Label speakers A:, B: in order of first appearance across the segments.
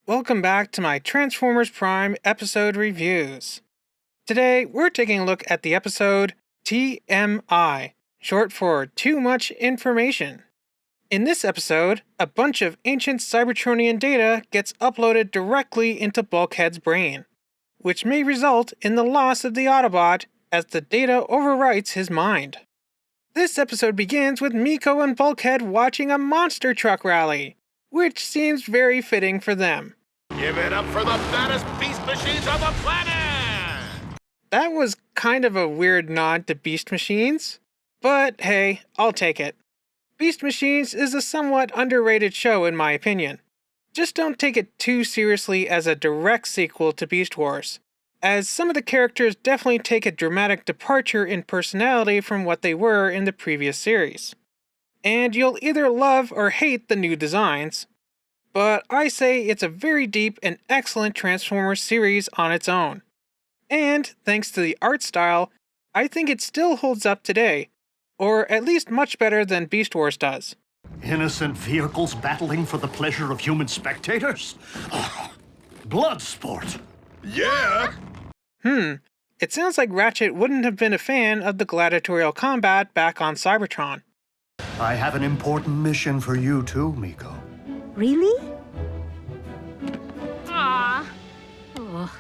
A: Welcome back to my Transformers Prime episode reviews. Today, we're taking a look at the episode T.M.I, short for Too Much Information. In this episode, a bunch of ancient Cybertronian data gets uploaded directly into Bulkhead's brain, which may result in the loss of the Autobot as the data overwrites his mind. This episode begins with Miko and Bulkhead watching a monster truck rally, which seems very fitting for them.
B: Give it up for the baddest beast machines on the planet!
A: That was kind of a weird nod to Beast Machines, but hey, I'll take it. Beast Machines is a somewhat underrated show in my opinion. Just don't take it too seriously as a direct sequel to Beast Wars, as some of the characters definitely take a dramatic departure in personality from what they were in the previous series. And you'll either love or hate the new designs, but I say it's a very deep and excellent Transformers series on its own. And thanks to the art style, I think it still holds up today, or at least much better than Beast Wars does.
C: Innocent vehicles battling for the pleasure of human spectators? Blood sport.
B: Yeah!
A: It sounds like Ratchet wouldn't have been a fan of the gladiatorial combat back on Cybertron.
C: I have an important mission for you too, Miko.
D: Really? Aww. Oh.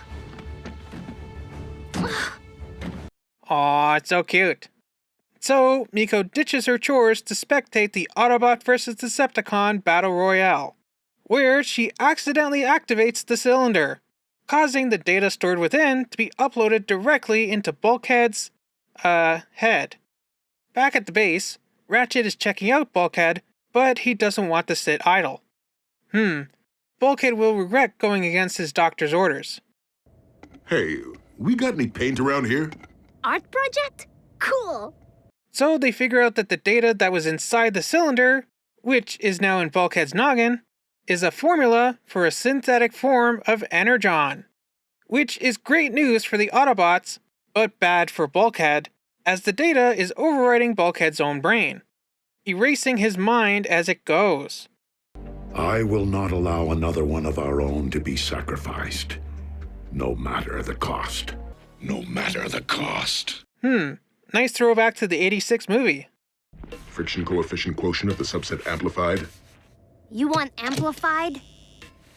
A: Aw, it's so cute. So, Miko ditches her chores to spectate the Autobot vs. Decepticon Battle Royale, where she accidentally activates the cylinder, causing the data stored within to be uploaded directly into Bulkhead's, head. Back at the base, Ratchet is checking out Bulkhead, but he doesn't want to sit idle. Bulkhead will regret going against his doctor's orders.
B: Hey, we got any paint around here?
D: Art project? Cool.
A: So they figure out that the data that was inside the cylinder, which is now in Bulkhead's noggin, is a formula for a synthetic form of energon, which is great news for the Autobots, but bad for Bulkhead, as the data is overwriting Bulkhead's own brain, erasing his mind as it goes.
E: I will not allow another one of our own to be sacrificed, no matter the cost. No matter the cost.
A: Nice throwback to the '86 movie.
B: Friction coefficient quotient of the subset amplified.
D: You want amplified?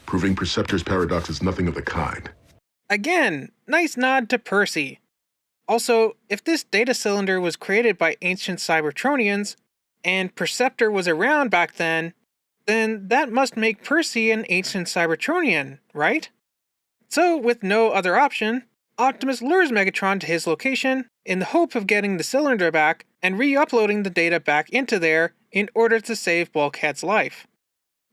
B: Proving Perceptor's paradox is nothing of the kind.
A: Again, nice nod to Percy. Also, if this data cylinder was created by ancient Cybertronians, and Perceptor was around back then that must make Percy an ancient Cybertronian, right? So, with no other option, Optimus lures Megatron to his location in the hope of getting the cylinder back and re-uploading the data back into there in order to save Bulkhead's life.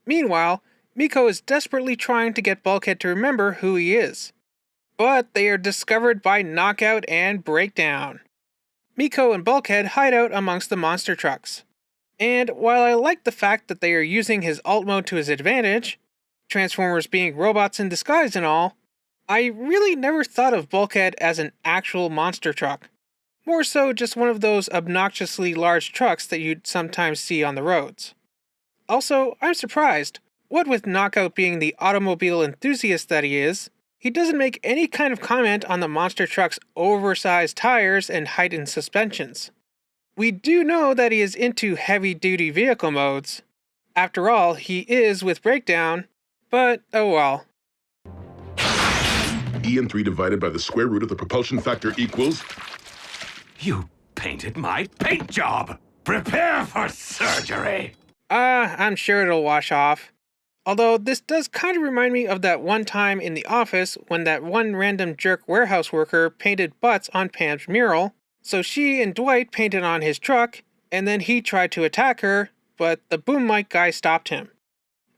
A: Meanwhile, Miko is desperately trying to get Bulkhead to remember who he is. But they are discovered by Knockout and Breakdown. Miko and Bulkhead hide out amongst the monster trucks. And while I like the fact that they are using his alt mode to his advantage, Transformers being robots in disguise and all, I really never thought of Bulkhead as an actual monster truck. More so just one of those obnoxiously large trucks that you'd sometimes see on the roads. Also, I'm surprised. What with Knockout being the automobile enthusiast that he is, he doesn't make any kind of comment on the monster truck's oversized tires and heightened suspensions. We do know that he is into heavy-duty vehicle modes. After all, he is with Breakdown, but oh well.
B: EN3 divided by the square root of the propulsion factor equals...
F: You painted my paint job! Prepare for surgery!
A: I'm sure it'll wash off. Although this does kind of remind me of that one time in the office when that one random jerk warehouse worker painted butts on Pam's mural, so she and Dwight painted on his truck, and then he tried to attack her, but the boom mic guy stopped him.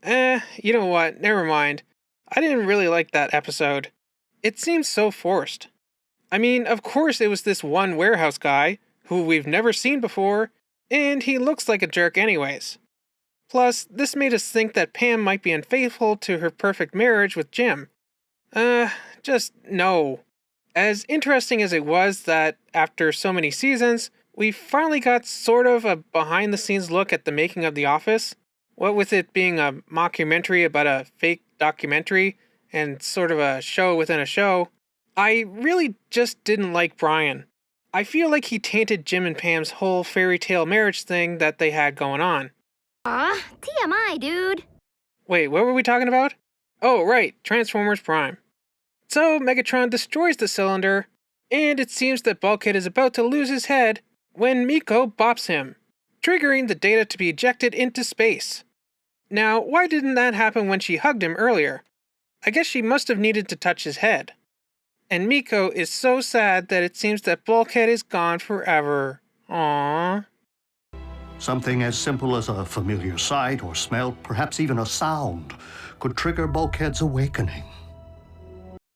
A: You know what, never mind. I didn't really like that episode. It seems so forced. I mean, of course it was this one warehouse guy, who we've never seen before, and he looks like a jerk anyways. Plus, this made us think that Pam might be unfaithful to her perfect marriage with Jim. Just no. As interesting as it was that, after so many seasons, we finally got sort of a behind-the-scenes look at the making of The Office, what with it being a mockumentary about a fake documentary and sort of a show within a show, I really just didn't like Brian. I feel like he tainted Jim and Pam's whole fairy tale marriage thing that they had going on.
D: T.M.I, dude.
A: Wait, what were we talking about? Oh, right, Transformers Prime. So Megatron destroys the cylinder, and it seems that Bulkhead is about to lose his head when Miko bops him, triggering the data to be ejected into space. Now, why didn't that happen when she hugged him earlier? I guess she must have needed to touch his head. And Miko is so sad that it seems that Bulkhead is gone forever. Aww.
C: Something as simple as a familiar sight or smell, perhaps even a sound, could trigger Bulkhead's awakening.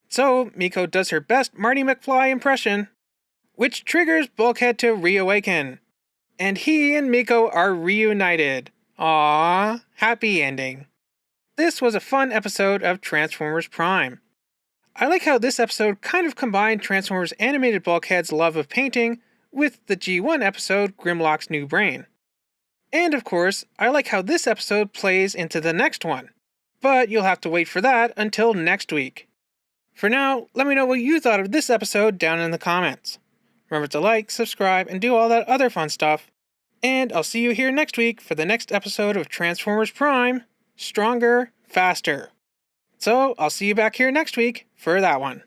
A: So, Miko does her best Marty McFly impression, which triggers Bulkhead to reawaken. And he and Miko are reunited. Aww, happy ending. This was a fun episode of Transformers Prime. I like how this episode kind of combined Transformers animated Bulkhead's love of painting with the G1 episode Grimlock's New Brain. And of course, I like how this episode plays into the next one. But you'll have to wait for that until next week. For now, let me know what you thought of this episode down in the comments. Remember to like, subscribe, and do all that other fun stuff. And I'll see you here next week for the next episode of Transformers Prime, Stronger, Faster. So I'll see you back here next week for that one.